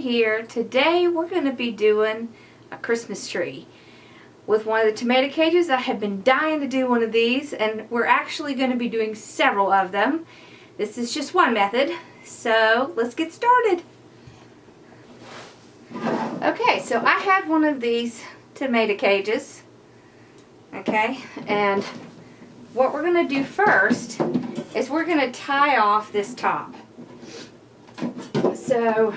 here. Today we're going to be doing a Christmas tree with one of the tomato cages. I have been dying to do one of these, and we're actually going to be doing several of them. This is just one method, so let's get started. Okay, so I have one of these tomato cages. Okay, and what we're going to do first is we're going to tie off this top. So,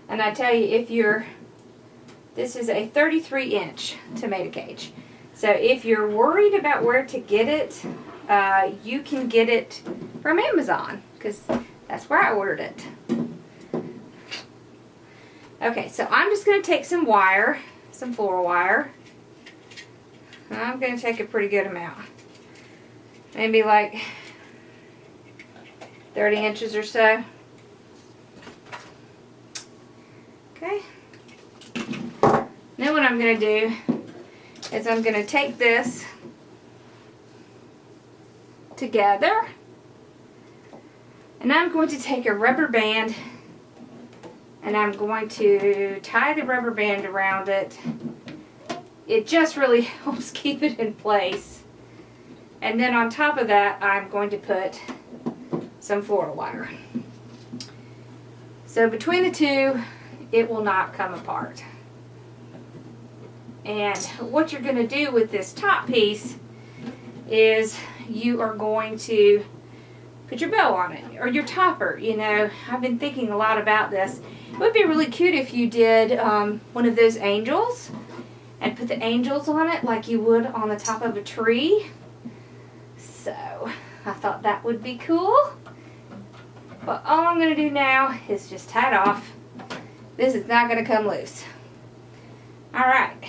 and I tell you, this is a 33-inch tomato cage. So if you're worried about where to get it, you can get it from Amazon, because that's where I ordered it. Okay, so I'm just going to take some wire, some floral wire. I'm going to take a pretty good amount. Maybe like 30 inches or so. Okay. Then what I'm going to do is I'm going to take this together, and I'm going to take a rubber band and I'm going to tie the rubber band around it. It just really helps keep it in place. And then on top of that, I'm going to put some floral wire. So between the two, it will not come apart. And what you're going to do with this top piece is you are going to put your bow on it, or your topper. You know, I've been thinking a lot about this. It would be really cute if you did one of those angels and put the angels on it like you would on the top of a tree. So I thought that would be cool. But all I'm going to do now is just tie it off. This is not going to come loose. Alright,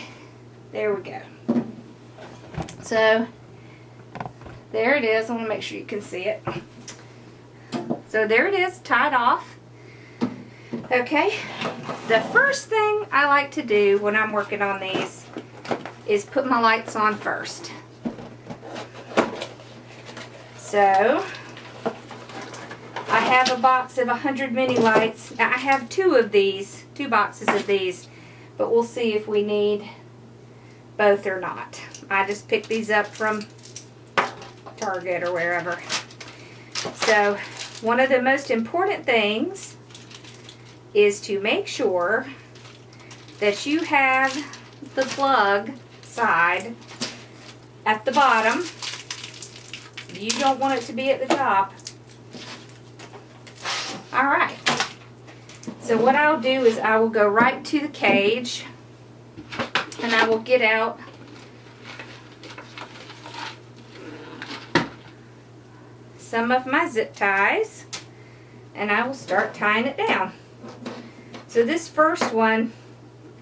there we go. So there it is. I want to make sure you can see it. So there it is, tied off. Okay, the first thing I like to do when I'm working on these is put my lights on first. So I have a box of 100 mini lights. Now I have two boxes of these, but we'll see if we need both or not. I just picked these up from Target or wherever. So one of the most important things is to make sure that you have the plug side at the bottom. You don't want it to be at the top. Alright, so what I'll do is I will go right to the cage, and I will get out some of my zip ties, and I will start tying it down. So this first one,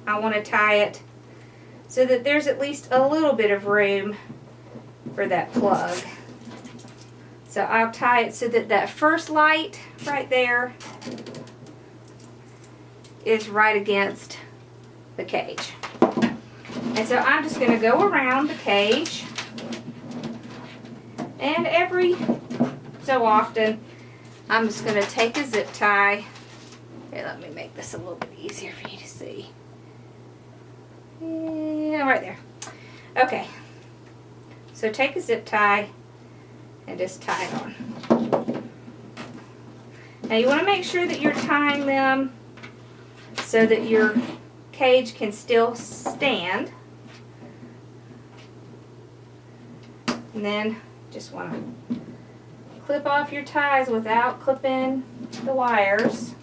I want to tie it so that there's at least a little bit of room for that plug. So I'll tie it so that that first light right there is right against the cage. And so I'm just going to go around the cage, and every so often I'm just going to take a zip tie. Here, let me make this a little bit easier for you to see. Yeah, right there. Okay. So take a zip tie and just tie it on. Now you want to make sure that you're tying them so that your cage can still stand. And then just want to clip off your ties without clipping the wires,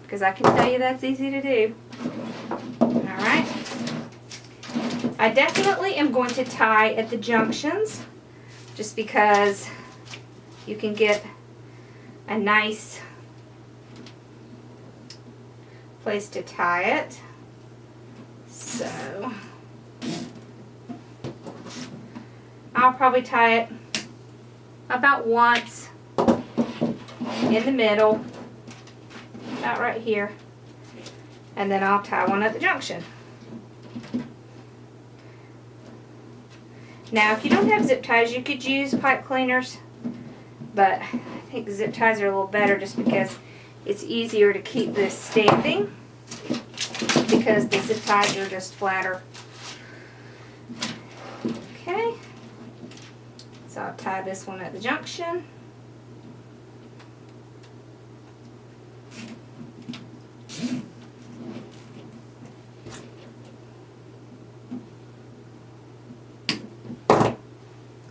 because I can tell you that's easy to do. Alright. I definitely am going to tie at the junctions, just because you can get a nice place to tie it. So I'll probably tie it about once in the middle, about right here, and then I'll tie one at the junction. Now if you don't have zip ties, you could use pipe cleaners. but I think zip ties are a little better just because it's easier to keep this standing because the zip ties are just flatter. Okay, so I'll tie this one at the junction.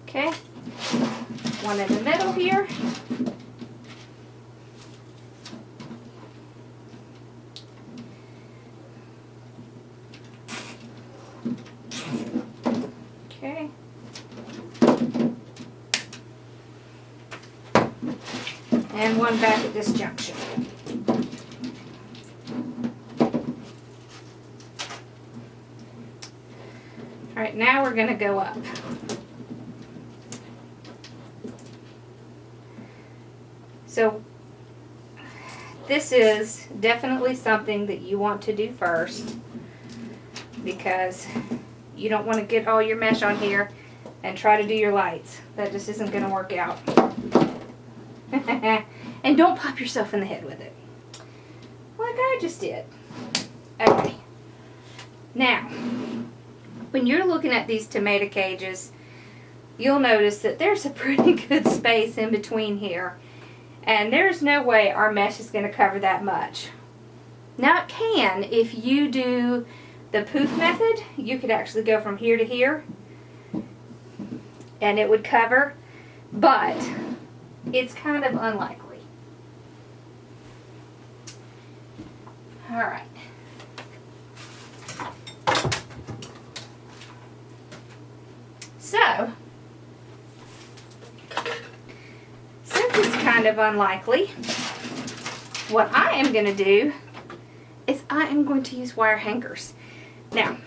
Okay, one in the middle here. Okay. And one back at this junction. All right, now we're going to go up. So this is definitely something that you want to do first because you don't want to get all your mesh on here and try to do your lights. That just isn't going to work out. And don't pop yourself in the head with it like I just did. Okay. Now, when you're looking at these tomato cages, you'll notice that there's a pretty good space in between here. And there's no way our mesh is going to cover that much. Now it can, if you do the poof method, you could actually go from here to here and it would cover, but it's kind of unlikely. All right. So, since it's kind of unlikely, what I am going to do is I am going to use wire hangers. Now,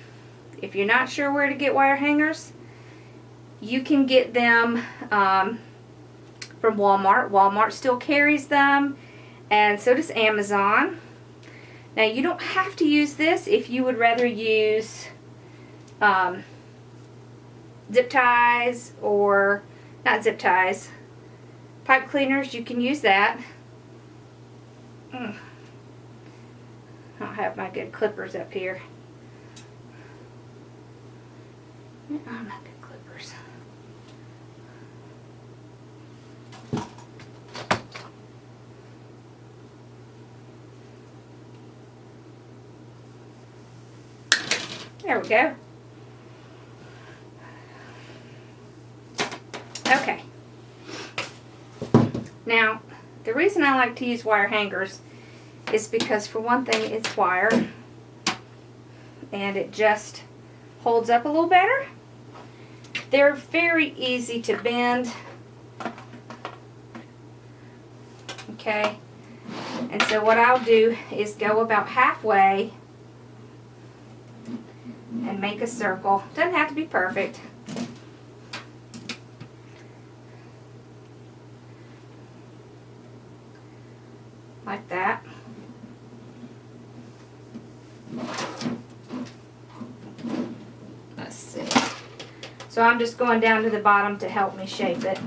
if you're not sure where to get wire hangers, you can get them from Walmart. Walmart still carries them, and so does Amazon. Now, you don't have to use this if you would rather use zip ties or, not zip ties, pipe cleaners. You can use that. I don't have my good clippers up here. I'm not good clippers. There we go. Okay. Now, the reason I like to use wire hangers is because, for one thing, it's wire and it just holds up a little better. They're very easy to bend. Okay. And so what I'll do is go about halfway and make a circle. Doesn't have to be perfect. Like that. Let's see. So I'm just going down to the bottom to help me shape it.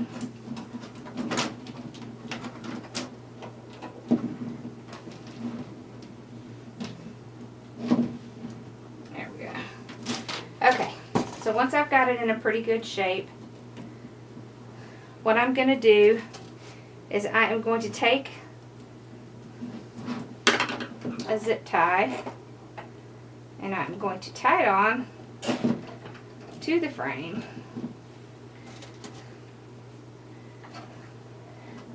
There we go. Okay, so once I've got it in a pretty good shape, what I'm going to do is I am going to take a zip tie and I'm going to tie it on to the frame.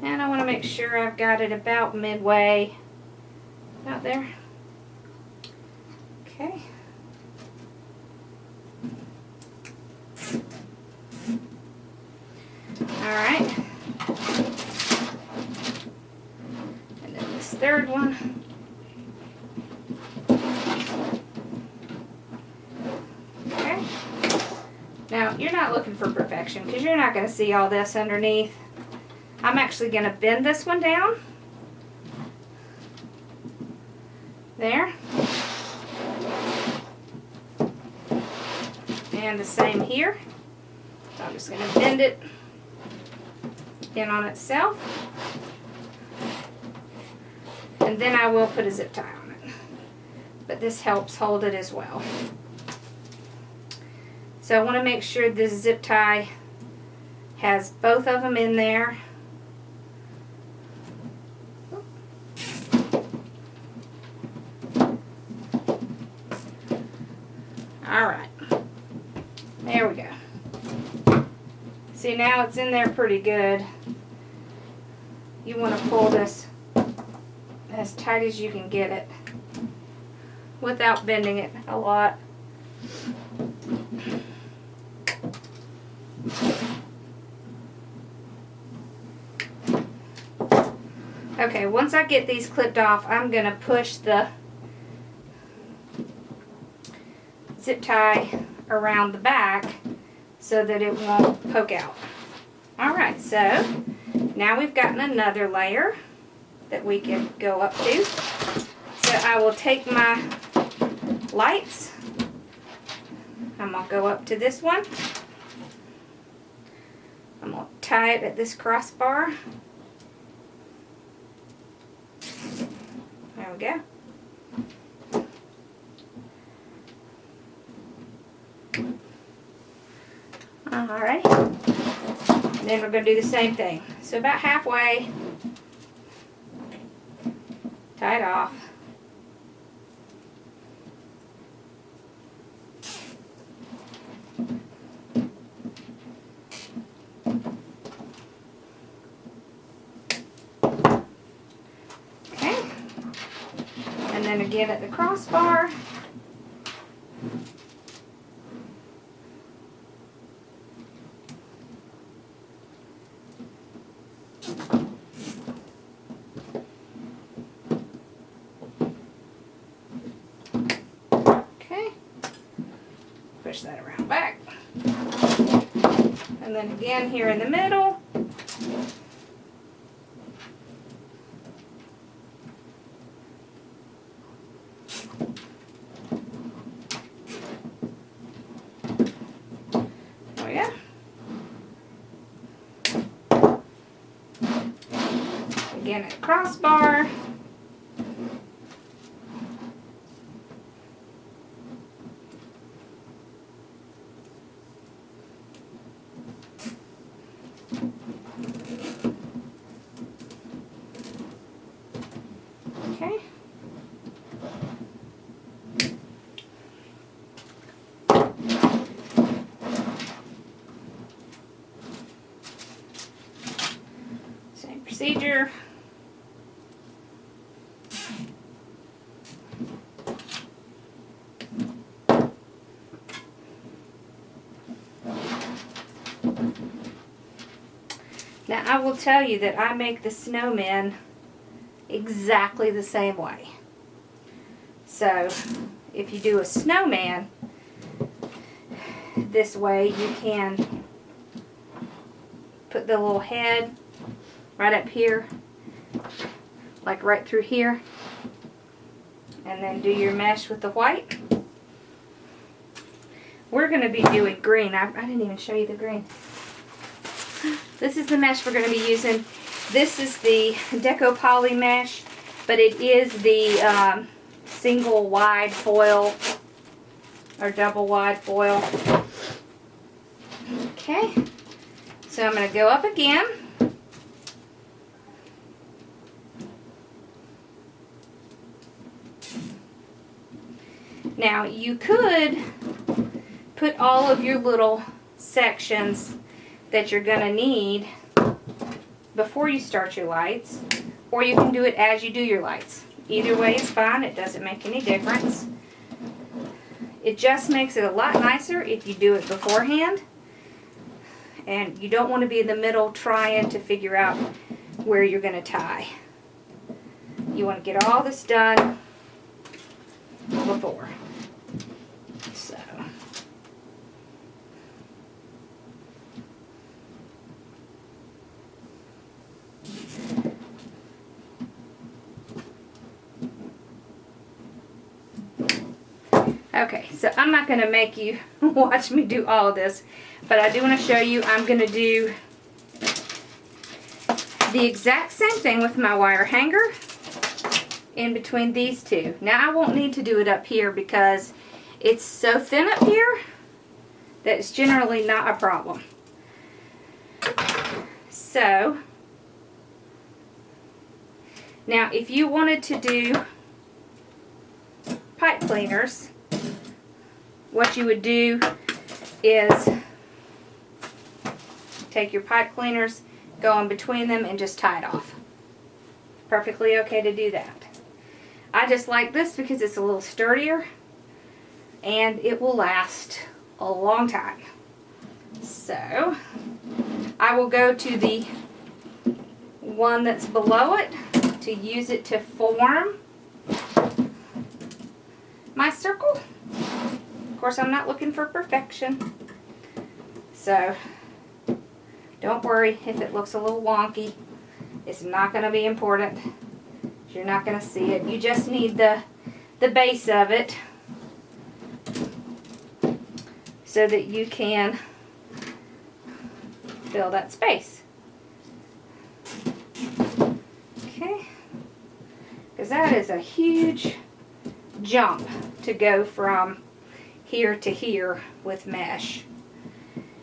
And I want to make sure I've got it about midway out there. Okay. Alright. And then this third one. Okay. Now, you're not looking for perfection because you're not going to see all this underneath. I'm actually going to bend this one down. There. And the same here. So I'm just going to bend it pin on itself. And then I will put a zip tie on it. But this helps hold it as well. So I want to make sure this zip tie has both of them in there. Alright, there we go. See, now it's in there pretty good. You want to pull this as tight as you can get it without bending it a lot. Okay, once I get these clipped off, I'm going to push the zip tie around the back so that it won't poke out. Alright, so now we've gotten another layer that we can go up to. So I will take my lights. I'm going to go up to this one. I'm going to tie it at this crossbar. There we go. Alright, and then we're going to do the same thing. So about halfway, tie it off. Okay, and then again at the crossbar. Push that around back. And then again here in the middle. There we go. Again at the crossbar. Okay. Same procedure. Now I will tell you that I make the snowmen exactly the same way. So if you do a snowman this way, you can put the little head right up here, like right through here, and then do your mesh with the white. We're going to be doing green. I didn't even show you the green. This is the mesh we're going to be using. This is the Deco poly mesh, but it is the single wide foil or double wide foil. Okay, so I'm going to go up again. Now you could put all of your little sections that you're going to need before you start your lights, or you can do it as you do your lights. Either way is fine. It doesn't make any difference. It just makes it a lot nicer if you do it beforehand, and you don't want to be in the middle trying to figure out where you're going to tie. You want to get all this done before. So okay, so I'm not going to make you watch me do all of this, but I do want to show you I'm going to do the exact same thing with my wire hanger in between these two. Now I won't need to do it up here because it's so thin up here that it's generally not a problem. So now if you wanted to do pipe cleaners, what you would do is take your pipe cleaners, go in between them, and just tie it off. Perfectly okay to do that. I just like this because it's a little sturdier and it will last a long time. So I will go to the one that's below it to use it to form my circle. Of course, I'm not looking for perfection, so don't worry if it looks a little wonky. It's not going to be important. You're not going to see it. You just need the base of it so that you can fill that space. Okay, because that is a huge jump to go from here to here with mesh.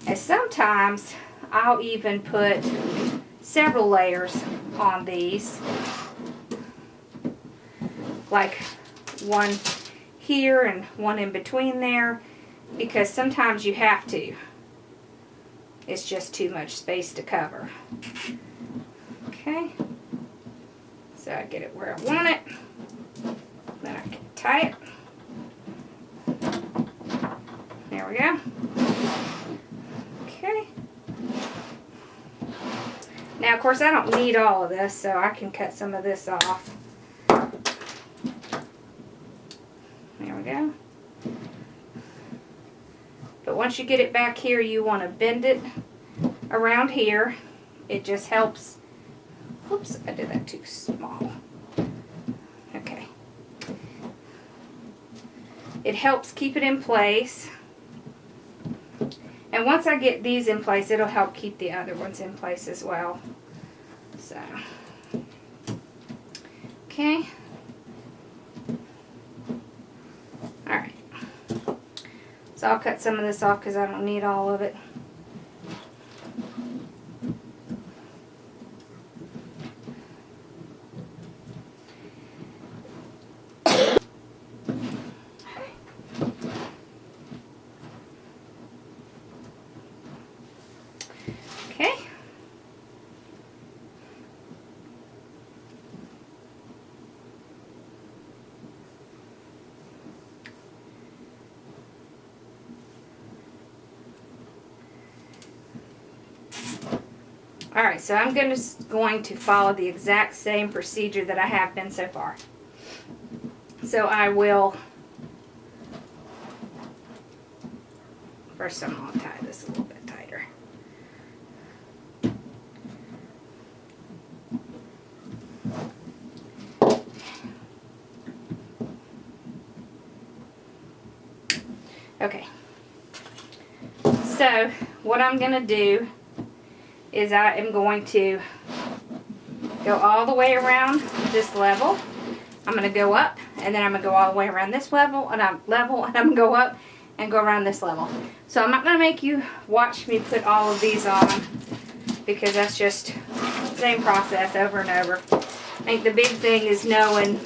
And sometimes I'll even put several layers on these, like one here and one in between there, because sometimes you have to. It's just too much space to cover. Okay, so I get it where I want it, then I can tie it. There we go. Okay. Now, of course, I don't need all of this, so I can cut some of this off. There we go. But once you get it back here, you want to bend it around here. It just helps. Oops, I did that too small. Okay. It helps keep it in place. And once I get these in place, it'll help keep the other ones in place as well. So, okay. Alright. So I'll cut some of this off because I don't need all of it. Okay. Alright, so I'm going to follow the exact same procedure that I have been so far. So I will, first I'm going to tie this a little bit tighter. Okay, so what I'm going to do is I am going to go all the way around this level. I'm going to go up, and then I'm going to go all the way around this level, and I'm going to go up and go around this level. So I'm not going to make you watch me put all of these on, because that's just the same process over and over. I think the big thing is knowing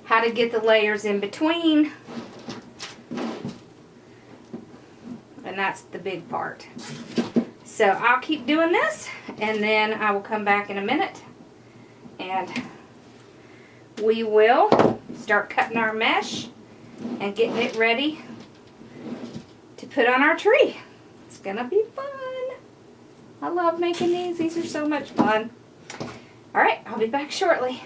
how to get the layers in between, and that's the big part. So I'll keep doing this, and then I will come back in a minute, and we will start cutting our mesh and getting it ready to put on our tree. It's gonna be fun. I love making these. These are so much fun. Alright, I'll be back shortly.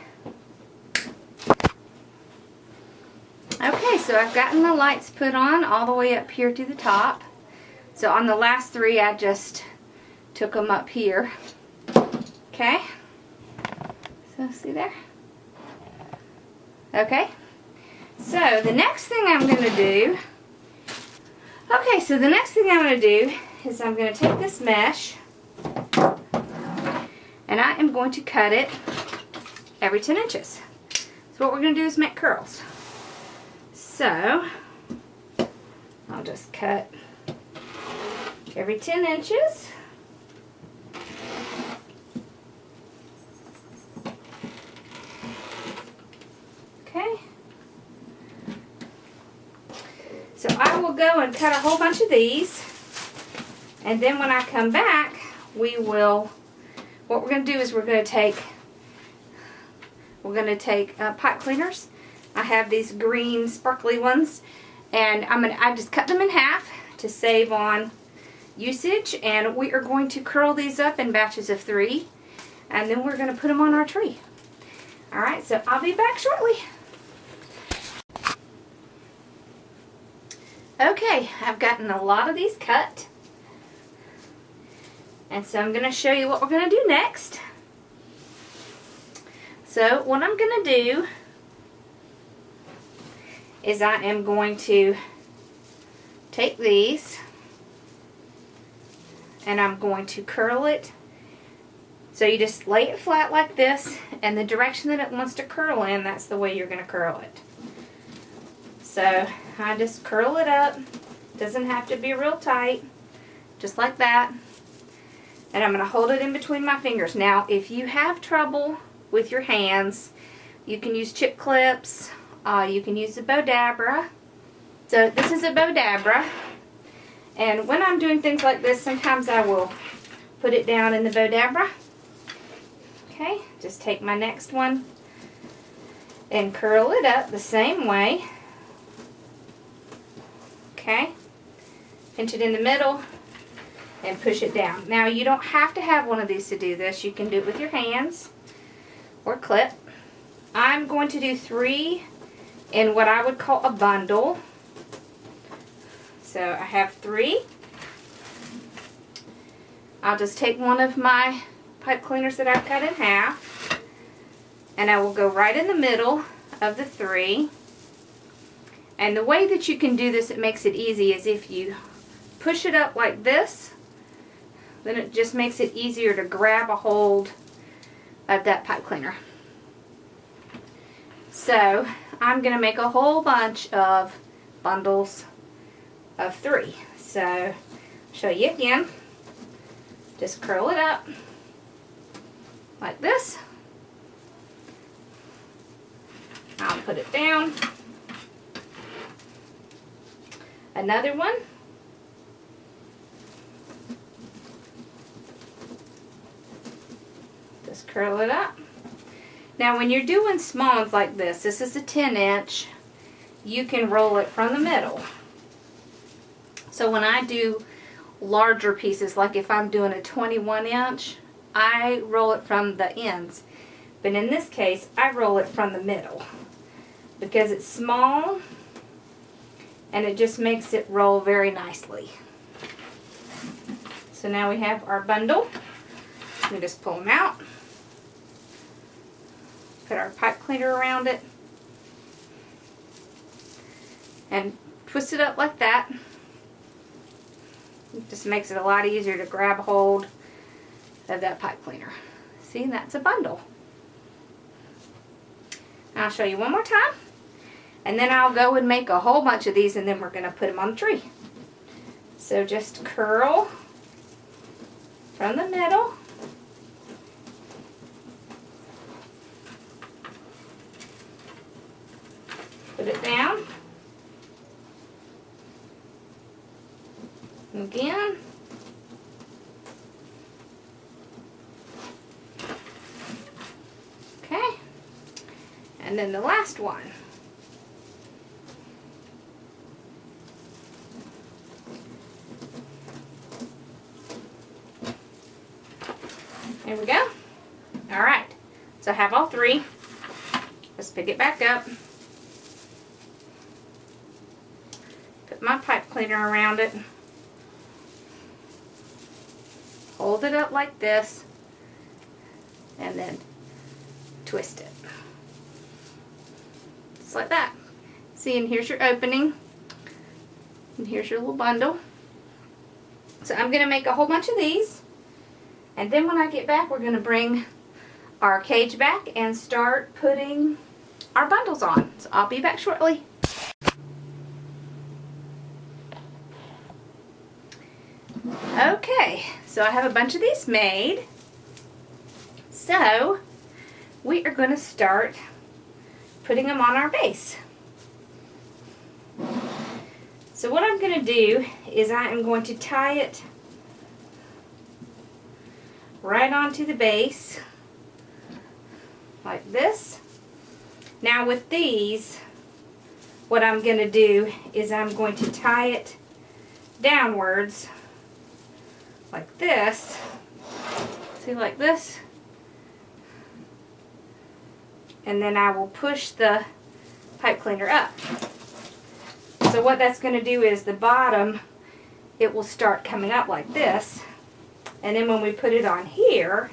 Okay, so I've gotten the lights put on all the way up here to the top. So on the last three, I just took them up here. Okay, so see there? Okay, so the next thing I'm going to do, is I'm going to take this mesh And I am going to cut it every 10 inches. So what we're going to do is make curls. So I'll just cut every 10 inches. Okay. So I will go and cut a whole bunch of these. And then when I come back, what we're going to do is we're going to take pipe cleaners. I have these green sparkly ones, and I just cut them in half to save on usage, and we are going to curl these up in batches of 3, and then we're going to put them on our tree. Alright, so I'll be back shortly. Okay, I've gotten a lot of these cut, and so I'm going to show you what we're going to do next. So what I'm going to do is I am going to take these and I'm going to curl it. So you just lay it flat like this, and the direction that it wants to curl in, that's the way you're going to curl it. So I just curl it up. Doesn't have to be real tight, just like that. And I'm going to hold it in between my fingers. Now if you have trouble with your hands, you can use chip clips, you can use the bowdabra. So this is a bowdabra, and when I'm doing things like this, sometimes I will put it down in the bowdabra. Okay, just take my next one and curl it up the same way. Okay, pinch it in the middle and push it down. Now you don't have to have one of these to do this. You can do it with your hands or clip. I'm going to do 3 in what I would call a bundle. So I have 3. I'll just take one of my pipe cleaners that I've cut in half, and I will go right in the middle of the 3. And the way that you can do this, it makes it easy, is if you push it up like this, then it just makes it easier to grab a hold of that pipe cleaner. So I'm going to make a whole bunch of bundles of 3. So I'll show you again. Just curl it up like this. I'll put it down. Another one. Just curl it up. Now when you're doing small ones like this is a 10-inch, you can roll it from the middle. So when I do larger pieces, like if I'm doing a 21-inch, I roll it from the ends. But in this case, I roll it from the middle because it's small and it just makes it roll very nicely. So now we have our bundle. We just pull them out. Put our pipe cleaner around it and twist it up like that. It just makes it a lot easier to grab hold of that pipe cleaner. See, that's a bundle. I'll show you one more time, and then I'll go and make a whole bunch of these, and then we're going to put them on the tree. So just curl from the middle. Put it down. Again. Okay. And then the last one. There we go. All right. So I have all 3. Let's pick it back up. Put my pipe cleaner around it. Hold it up like this. And then twist it. Just like that. See, and here's your opening. And here's your little bundle. So I'm going to make a whole bunch of these. And then when I get back, we're going to bring our cage back and start putting our bundles on. So I'll be back shortly. Okay, so I have a bunch of these made. So we are going to start putting them on our base. So what I'm going to do is I am going to tie it right onto the base like this. Now with these, what I'm going to do is I'm going to tie it downwards like this. See, like this. And then I will push the pipe cleaner up. So what that's going to do is the bottom, it will start coming up like this. And then when we put it on here,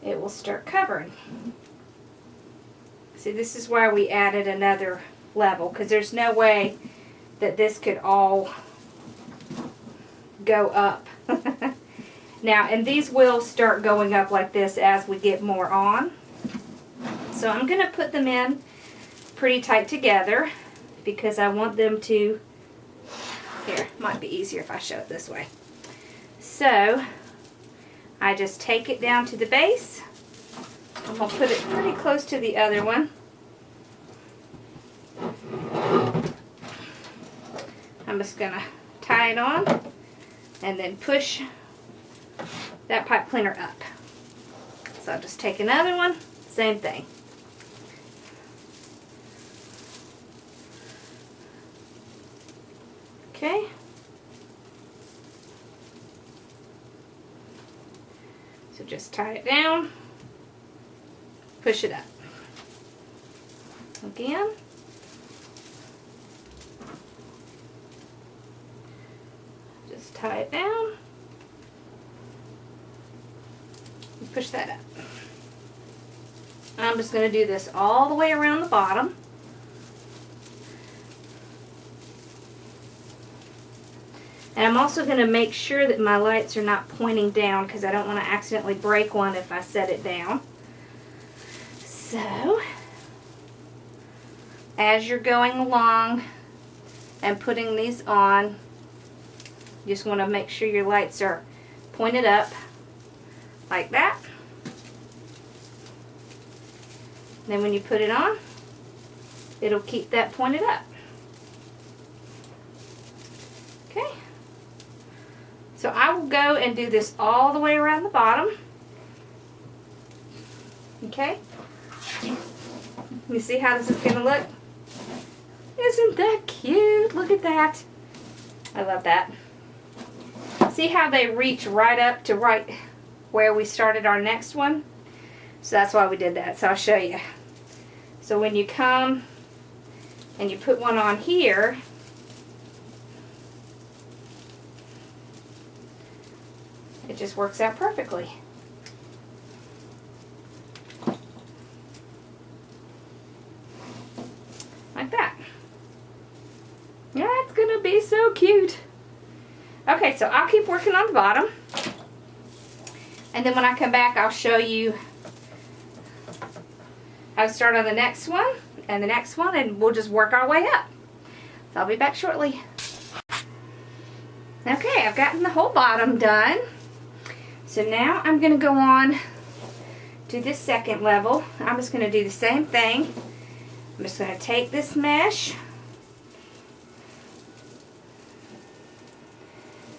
it will start covering. See, this is why we added another level, because there's no way that this could all go up. Now, and these will start going up like this as we get more on. So I'm going to put them in pretty tight together because I want them to, here, might be easier if I show it this way. So I just take it down to the base. I'm going to put it pretty close to the other one. I'm just going to tie it on and then push that pipe cleaner up. So I'll just take another one, same thing. Okay. So just tie it down, push it up. Again. Just tie it down. And push that up. I'm just going to do this all the way around the bottom. And I'm also going to make sure that my lights are not pointing down because I don't want to accidentally break one if I set it down. So, as you're going along and putting these on, you just want to make sure your lights are pointed up like that. Then when you put it on, it'll keep that pointed up. Okay. So I will go and do this all the way around the bottom. Okay. You see how this is going to look? Isn't that cute? Look at that. I love that. See how they reach right up to right where we started our next one? So that's why we did that. So I'll show you. So when you come and you put one on here, it just works out perfectly. Like that. Yeah, it's gonna be so cute. Okay, so I'll keep working on the bottom. And then when I come back, I'll show you how to start on the next one and the next one, and we'll just work our way up. So I'll be back shortly. Okay, I've gotten the whole bottom done. So now I'm going to go on to this second level. I'm just going to do the same thing. I'm just going to take this mesh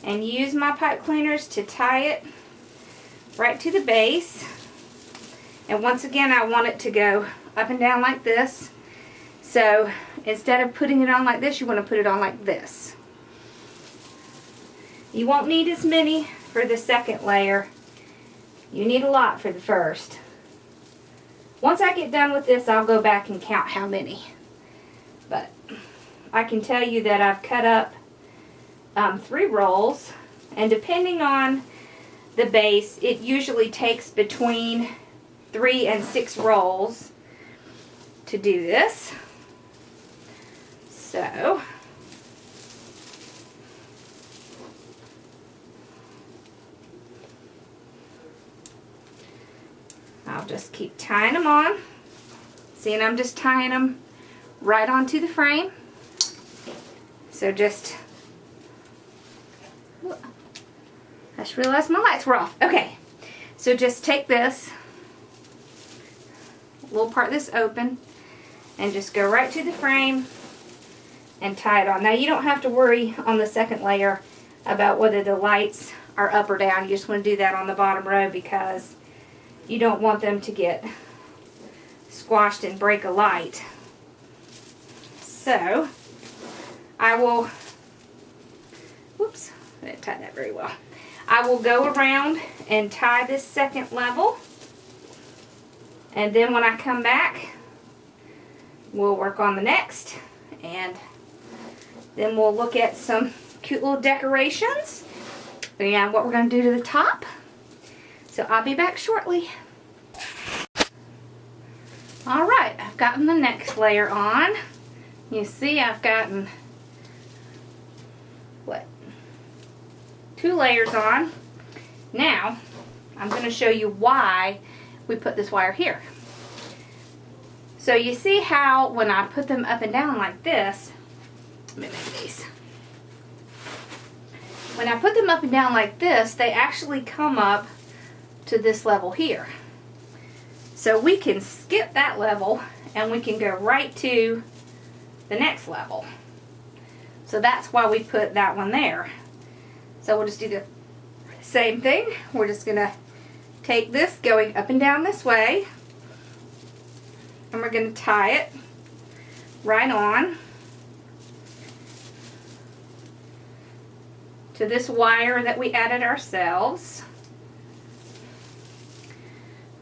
and use my pipe cleaners to tie it right to the base. And once again, I want it to go up and down like this. So instead of putting it on like this, you want to put it on like this. You won't need as many for the second layer. You need a lot for the first. Once I get done with this, I'll go back and count how many. But I can tell you that I've cut up 3 rolls, and depending on the base, it usually takes between 3 and 6 rolls to do this. So I'll just keep tying them on. See, and I'm just tying them right onto the frame. So just, I just realized my lights were off. Okay, so just take this little part of this open and just go right to the frame and tie it on. Now you don't have to worry on the second layer about whether the lights are up or down. You just want to do that on the bottom row because you don't want them to get squashed and break a light. So I will, whoops, I didn't tie that very well. I will go around and tie this second level, and then when I come back we'll work on the next, and then we'll look at some cute little decorations and what we're going to do to the top. So I'll be back shortly. Alright, I've gotten the next layer on. You see I've gotten, what, 2 layers on. Now, I'm going to show you why we put this wire here. So you see how when I put them up and down like this, let me make these. When I put them up and down like this, they actually come up to this level here. So we can skip that level and we can go right to the next level. So that's why we put that one there. So we'll just do the same thing. We're just going to take this going up and down this way, and we're going to tie it right on to this wire that we added ourselves.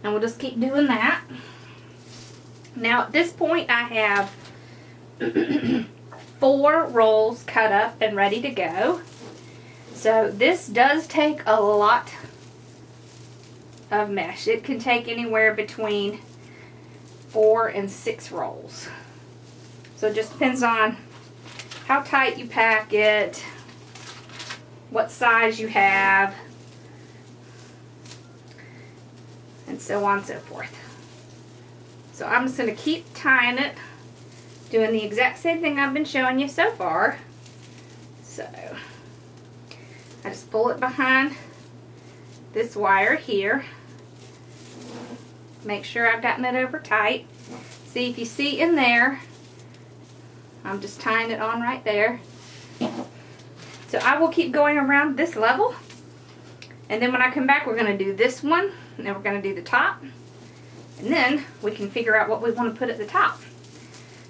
And we'll just keep doing that. Now at this point I have 4 rolls cut up and ready to go. So this does take a lot of mesh. It can take anywhere between 4 and 6 rolls. So it just depends on how tight you pack it, what size you have, and so on and so forth. So I'm just going to keep tying it, doing the exact same thing I've been showing you so far. So I just pull it behind this wire here. Make sure I've gotten it over tight. See, if you see in there, I'm just tying it on right there. So I will keep going around this level, and then when I come back we're going to do this one, and then we're going to do the top, and then we can figure out what we want to put at the top.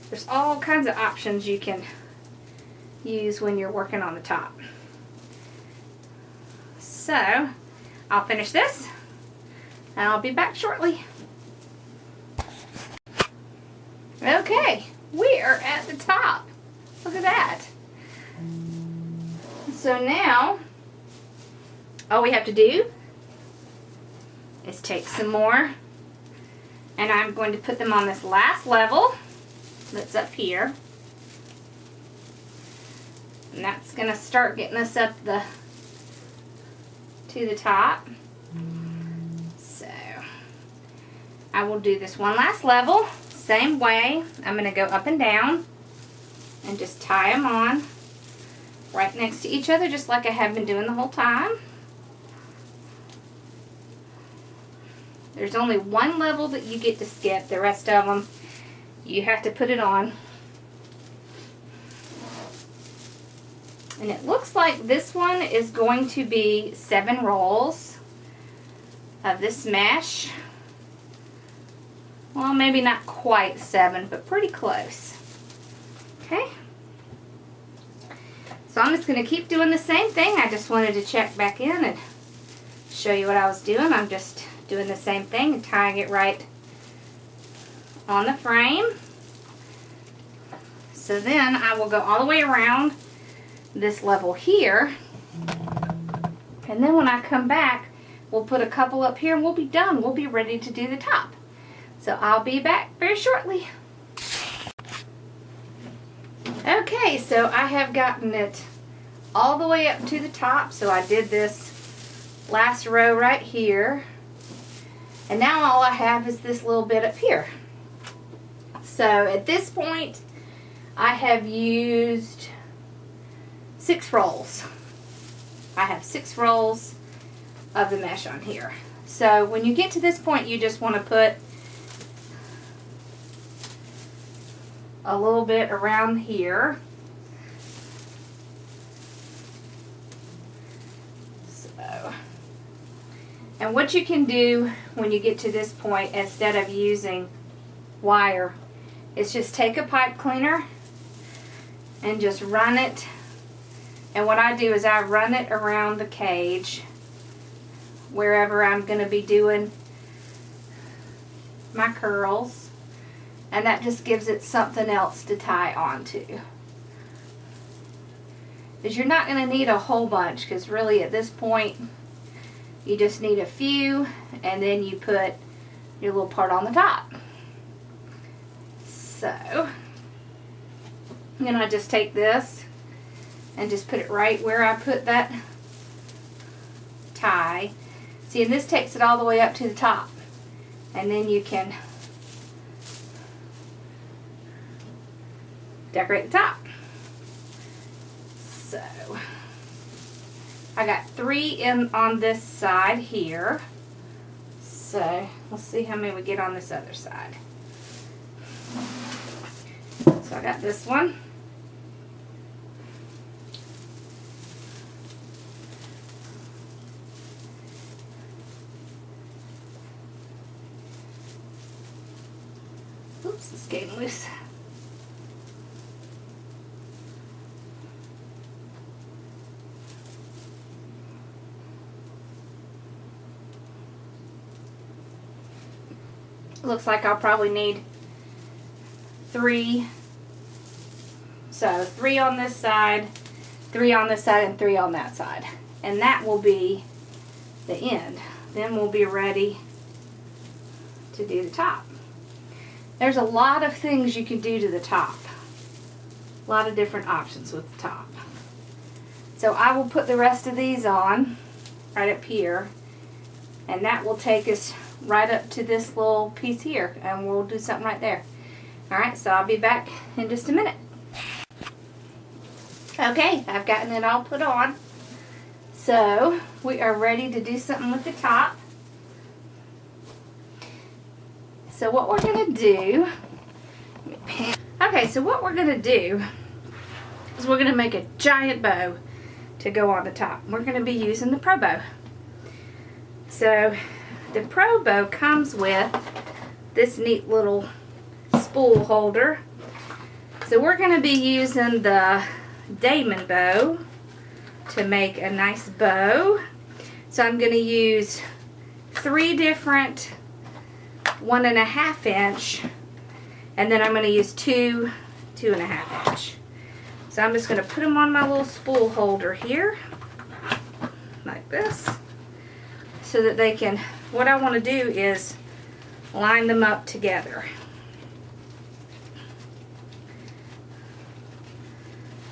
There's all kinds of options you can use when you're working on the top. So I'll finish this and I'll be back shortly. Okay, we are at the top. Look at that. So now all we have to do is take some more, and I'm going to put them on this last level that's up here, and that's going to start getting us up to the top. So I will do this one last level same way. I'm going to go up and down and just tie them on right next to each other, just like I have been doing the whole time. There's only one level that you get to skip. The rest of them you have to put it on. And it looks like this one is going to be 7 rolls of this mesh. Well, maybe not quite 7, but pretty close. Okay. So I'm just going to keep doing the same thing. I just wanted to check back in and show you what I was doing. I'm just doing the same thing and tying it right on the frame. So then I will go all the way around this level here, and then when I come back we'll put a couple up here and we'll be done. We'll be ready to do the top. So I'll be back very shortly. Okay. Okay, so I have gotten it all the way up to the top. So I did this last row right here. And now all I have is this little bit up here. So at this point, I have used 6 rolls. I have 6 rolls of the mesh on here. So when you get to this point, you just want to put a little bit around here. So, and what you can do when you get to this point, instead of using wire, is just take a pipe cleaner and just run it. And what I do is I run it around the cage wherever I'm going to be doing my curls, and that just gives it something else to tie onto. Because you're not going to need a whole bunch, because really at this point you just need a few, and then you put your little part on the top. So then I just take this and just put it right where I put that tie. See, and this takes it all the way up to the top. And then you can decorate the top. So I got 3 in on this side here. So let's see how many we get on this other side. So I got this one. Oops, it's getting loose. Looks like I'll probably need 3. So 3 on this side, 3 on this side, and 3 on that side. And that will be the end. Then we'll be ready to do the top. There's a lot of things you can do to the top. A lot of different options with the top. So I will put the rest of these on right up here, and that will take us right up to this little piece here, and we'll do something right there. Alright, so I'll be back in just a minute. Okay, I've gotten it all put on. So we are ready to do something with the top. So what we're going to do, okay, so what we're going to do is we're going to make a giant bow to go on the top. We're going to be using the Pro Bow. So the Pro Bow comes with this neat little spool holder. So we're going to be using the diamond bow to make a nice bow. So I'm going to use 3 different 1.5 inch, and then I'm going to use 2 2.5 inch. So I'm just going to put them on my little spool holder here, like this, so that they can, what I want to do is line them up together.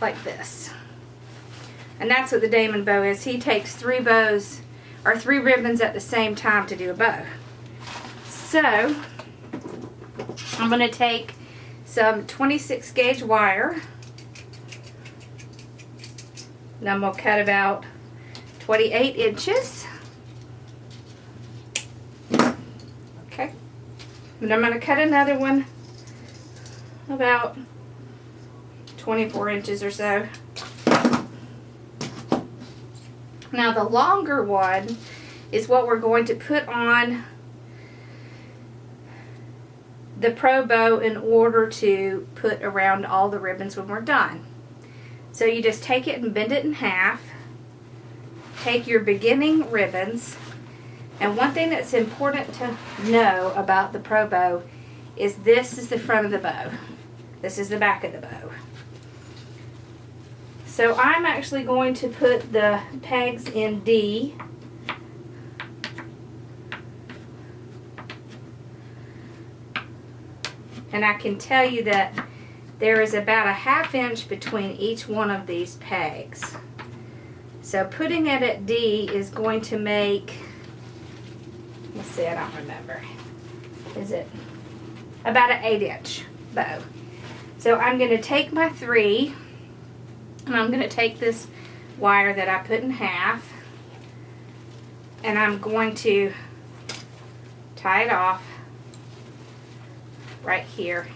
Like this. And that's what the diamond bow is. He takes 3 bows, or 3 ribbons at the same time to do a bow. So I'm going to take some 26 gauge wire, and I'm going to cut about 28 inches. Okay. And I'm going to cut another one about 24 inches or so. Now the longer one is what we're going to put on the Pro Bow in order to put around all the ribbons when we're done. So you just take it and bend it in half. Take your beginning ribbons. And one thing that's important to know about the Pro Bow is this is the front of the bow. This is the back of the bow. So I'm actually going to put the pegs in D. And I can tell you that there is about a 1/2 inch between each one of these pegs. So putting it at D is going to make, let's see, I don't remember. Is it about an 8 inch bow? So I'm going to take my 3 and I'm going to take this wire that I put in half and I'm going to tie it off right here.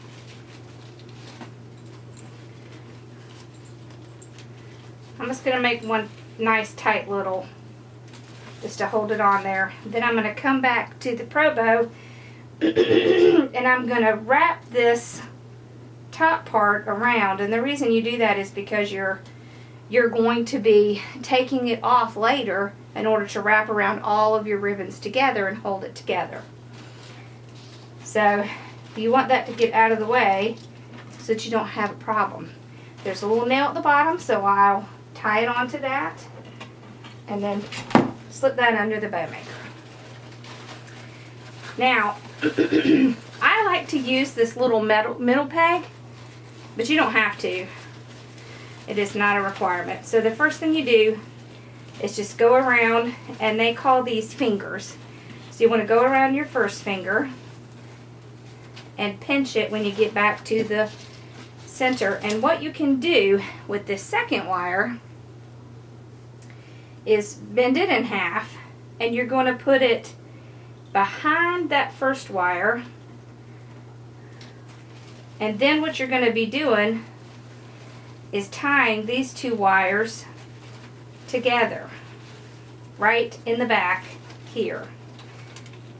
I'm just going to make one nice tight little, just to hold it on there. Then I'm going to come back to the Pro Bow and I'm going to wrap this top part around, and the reason you do that is because you're going to be taking it off later in order to wrap around all of your ribbons together and hold it together. So you want that to get out of the way so that you don't have a problem. There's a little nail at the bottom, so I'll tie it onto that and then slip that under the bow maker. Now I like to use this little middle peg, but you don't have to. It is not a requirement. So the first thing you do is just go around, and they call these fingers. So you want to go around your first finger and pinch it when you get back to the center. And what you can do with this second wire is bend it in half, and you're going to put it behind that first wire. And then what you're going to be doing is tying these 2 wires together right in the back here.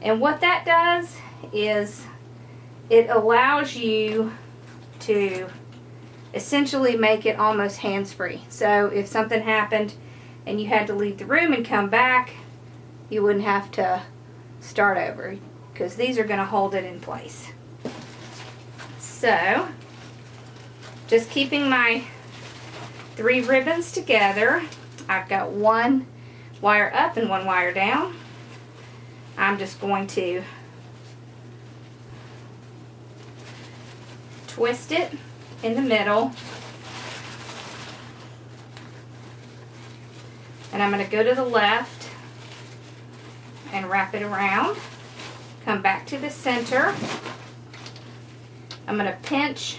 And what that does is it allows you to essentially make it almost hands-free. So if something happened and you had to leave the room and come back, you wouldn't have to start over, because these are going to hold it in place. So, just keeping my 3 ribbons together, I've got 1 wire up and 1 wire down. I'm just going to twist it in the middle, and I'm going to go to the left and wrap it around, come back to the center. I'm going to pinch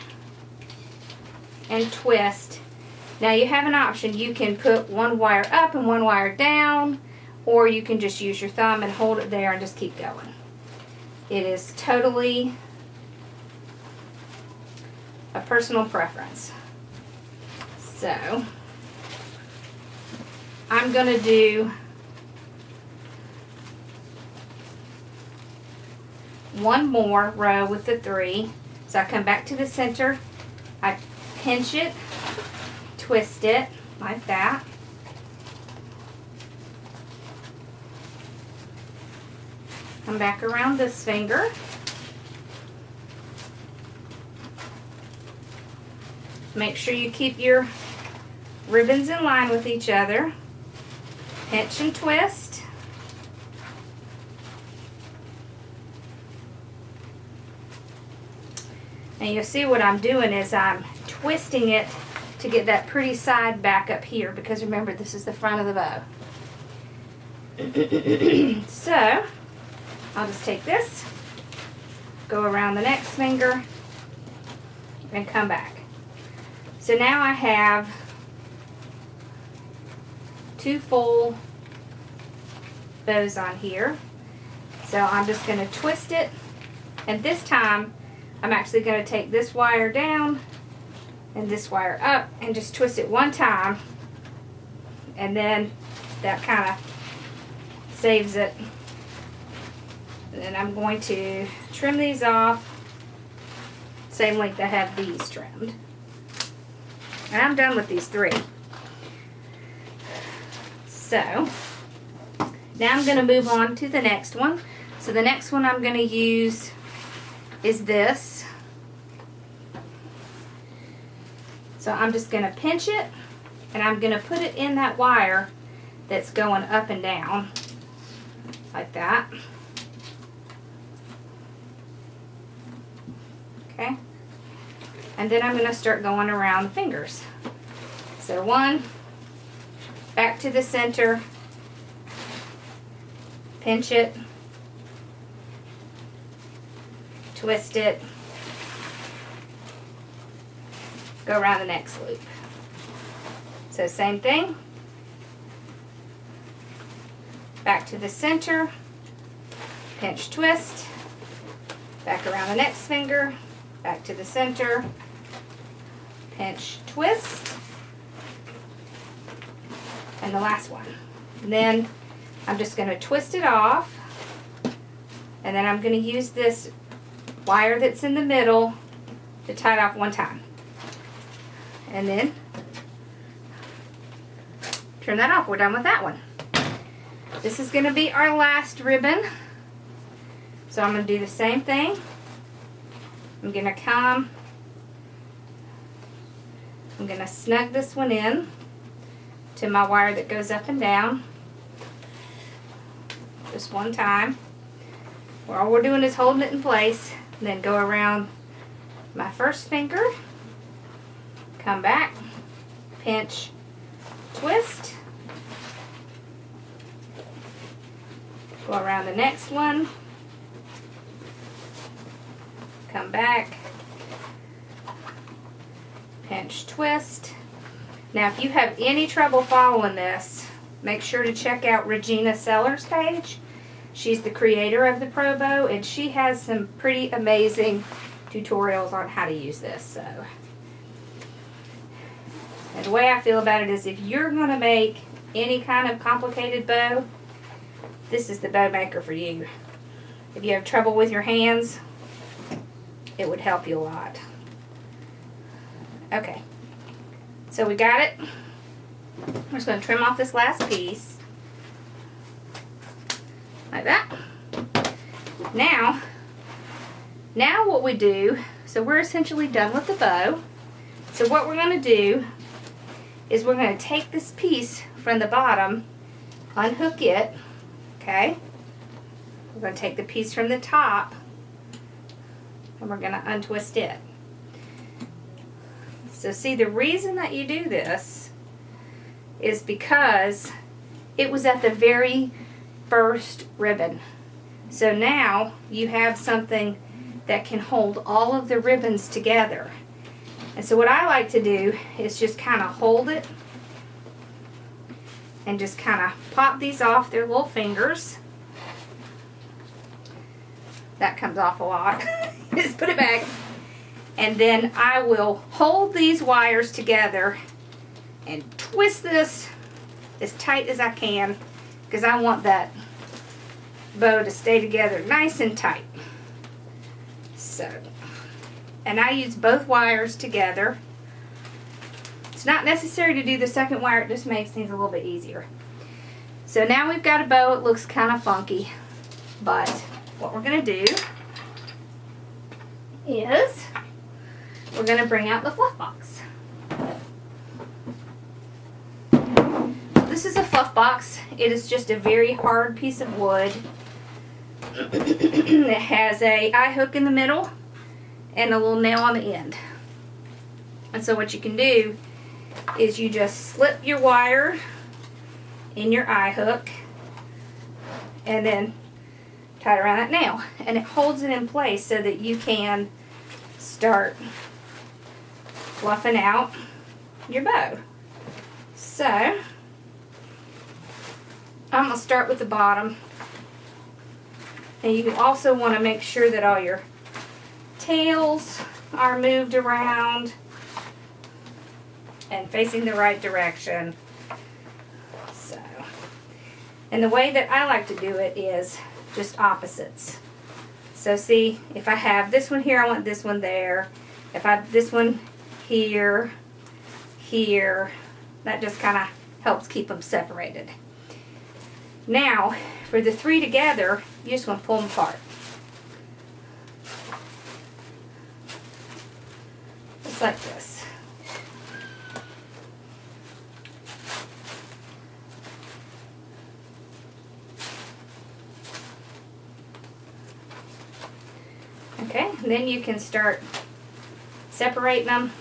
and twist. Now you have an option. You can put 1 wire up and 1 wire down, or you can just use your thumb and hold it there and just keep going. It is totally a personal preference. So I'm going to do 1 more row with the 3. So I come back to the center, I pinch it, twist it like that. Come back around this finger. Make sure you keep your ribbons in line with each other. Pinch and twist. And you'll see what I'm doing is I'm twisting it to get that pretty side back up here, because remember, this is the front of the bow. So I'll just take this, go around the next finger, and come back. So now I have 2 full bows on here. So I'm just going to twist it, and this time I'm actually going to take this wire down and this wire up and just twist it 1 time, and then that kind of saves it. And then I'm going to trim these off, same length I have these trimmed. And I'm done with these 3. So now I'm going to move on to the next one. So the next one I'm going to use is this. So I'm just going to pinch it, and I'm going to put it in that wire that's going up and down like that. Okay. And then I'm going to start going around the fingers. So 1, back to the center, pinch it, twist it, go around the next loop. So same thing, back to the center, pinch, twist, back around the next finger, back to the center, pinch, twist, and the last one. And then I'm just going to twist it off, and then I'm going to use this wire that's in the middle to tie it off one time. And then turn that off. We're done with that one. This is going to be our last ribbon. So I'm going to do the same thing. I'm going to snug this one in to my wire that goes up and down. Just one time. Where all we're doing is holding it in place. And then go around my first finger. Come back. Pinch. Twist. Go around the next one. Come back. Pinch, twist. Now if you have any trouble following this, make sure to check out Regina Seller's page. She's the creator of the Pro Bow, and she has some pretty amazing tutorials on how to use this. So, and the way I feel about it is if you're going to make any kind of complicated bow, this is the bow maker for you. If you have trouble with your hands, it would help you a lot. Okay, so we got it. I'm just going to trim off this last piece. Like that. Now what we do, so we're essentially done with the bow. So what we're going to do is we're going to take this piece from the bottom, unhook it, okay? We're going to take the piece from the top, and we're going to untwist it. So see, the reason that you do this is because it was at the very first ribbon. So now you have something that can hold all of the ribbons together. And so what I like to do is just kind of hold it and just kind of pop these off their little fingers. That comes off a lot. Just put it back. And then I will hold these wires together and twist this as tight as I can because I want that bow to stay together nice and tight. So, and I use both wires together. It's not necessary to do the second wire, it just makes things a little bit easier. So now we've got a bow. It looks kind of funky, but what we're going to do is we're going to bring out the fluff box. This is a fluff box. It is just a very hard piece of wood. It has a eye hook in the middle and a little nail on the end. And so what you can do is you just slip your wire in your eye hook and then tie it around that nail, and it holds it in place so that you can start fluffing out your bow. So I'm going to start with the bottom, and you also want to make sure that all your tails are moved around and facing the right direction. So, and the way that I like to do it is just opposites. So see, if I have this one here, I want this one there. If I have this one here, here, that just kind of helps keep them separated. Now, for the three together, you just want to pull them apart. Just like this. Okay, and then you can start separating them.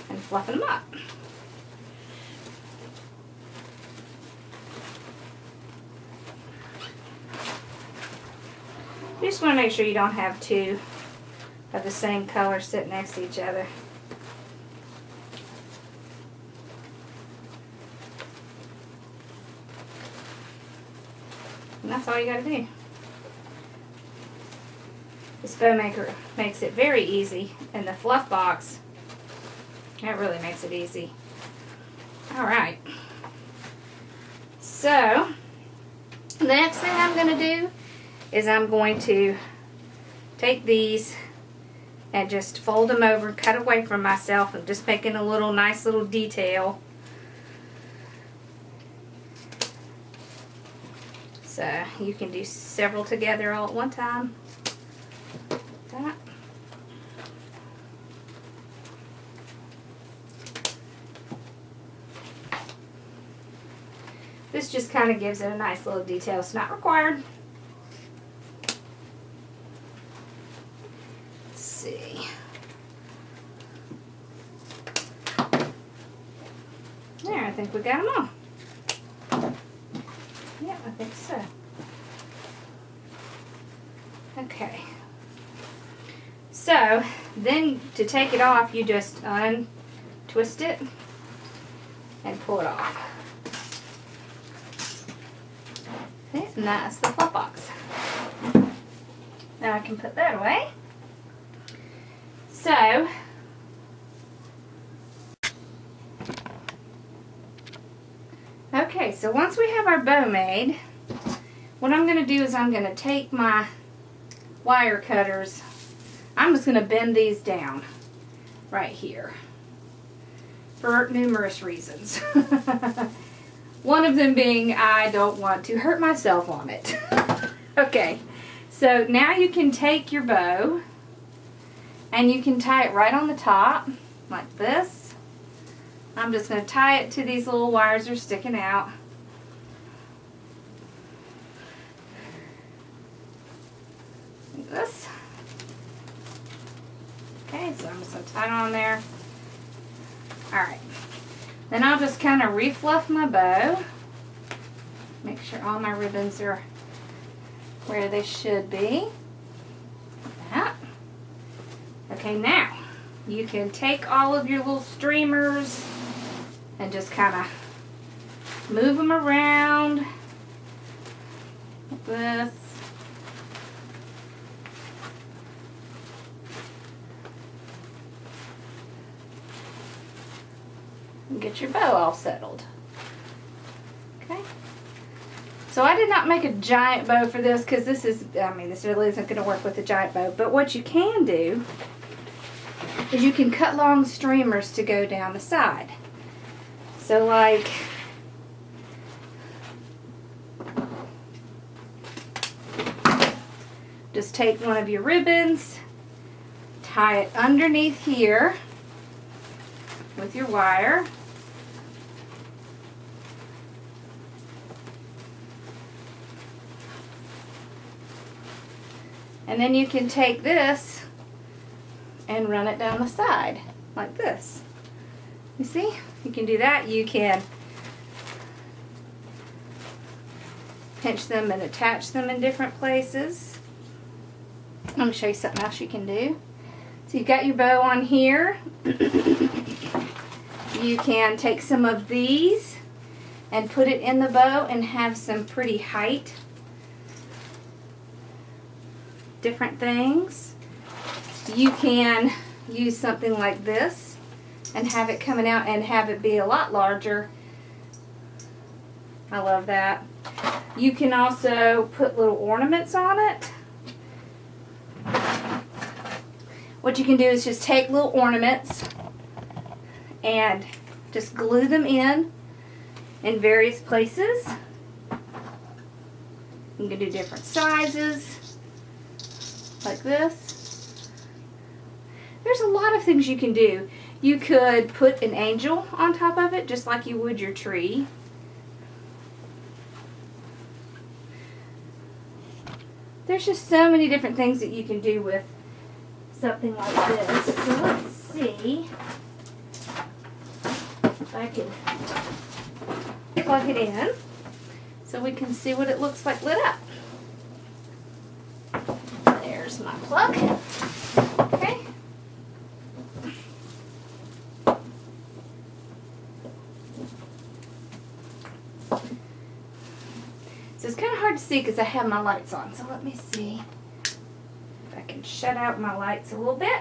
And fluffing them up. You just want to make sure you don't have two of the same color sitting next to each other. And that's all you gotta do. This bow maker makes it very easy, and the fluff box, that really makes it easy. Alright. So, the next thing I'm gonna do is I'm going to take these and just fold them over, cut away from myself, and just making a little nice little detail. So you can do several together all at one time. That. This just kind of gives it a nice little detail. It's not required. Let's see. There, I think we got them all. Yeah, I think so. Okay. So, then to take it off, you just untwist it and pull it off. Okay, and that's the fluff box. Now I can put that away. So, okay, so once we have our bow made, what I'm going to do is I'm going to take my wire cutters. I'm just going to bend these down right here for numerous reasons. One of them being I don't want to hurt myself on it. Okay, so now you can take your bow and you can tie it right on the top like this. I'm just going to tie it to these little wires that are sticking out. Like this. Okay, so I'm just going to tie it on there. Alright. Then I'll just kind of refluff my bow. Make sure all my ribbons are where they should be. Like that. Okay, now you can take all of your little streamers and just kind of move them around like this. And get your bow all settled. Okay. So I did not make a giant bow for this because this really isn't going to work with a giant bow. But what you can do is you can cut long streamers to go down the side. So like just take one of your ribbons, tie it underneath here with your wire. And then you can take this and run it down the side like this. You see? You can do that. You can pinch them and attach them in different places. I'm going to show you something else you can do. So you've got your bow on here. You can take some of these and put it in the bow and have some pretty height. Different things. You can use something like this and have it coming out and have it be a lot larger. I love that. You can also put little ornaments on it. What you can do is just take little ornaments and just glue them in various places. You can do different sizes like this. There's a lot of things you can do. You could put an angel on top of it just like you would your tree. There's just so many different things that you can do with something like this. So let's see if I can plug it in so we can see what it looks like lit up. There's my plug. Okay. So it's kind of hard to see because I have my lights on. So let me see if I can shut out my lights a little bit.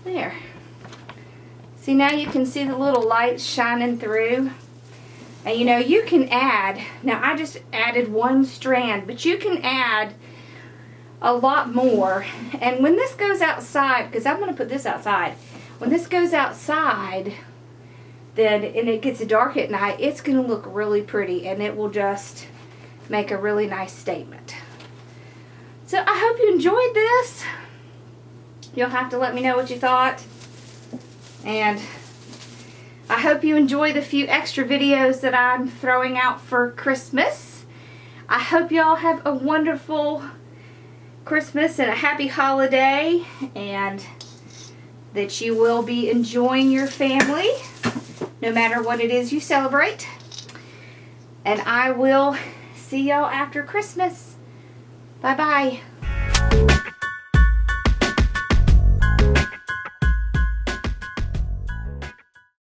There. See, now you can see the little lights shining through. And you know, you can add, now I just added one strand, but you can add a lot more. And when this goes outside, because I'm going to put this outside, when this goes outside, then and it gets dark at night, it's going to look really pretty, and it will just make a really nice statement. So I hope you enjoyed this. You'll have to let me know what you thought. And I hope you enjoy the few extra videos that I'm throwing out for Christmas. I hope y'all have a wonderful Christmas and a happy holiday, and that you will be enjoying your family no matter what it is you celebrate. And I will see y'all after Christmas. Bye-bye.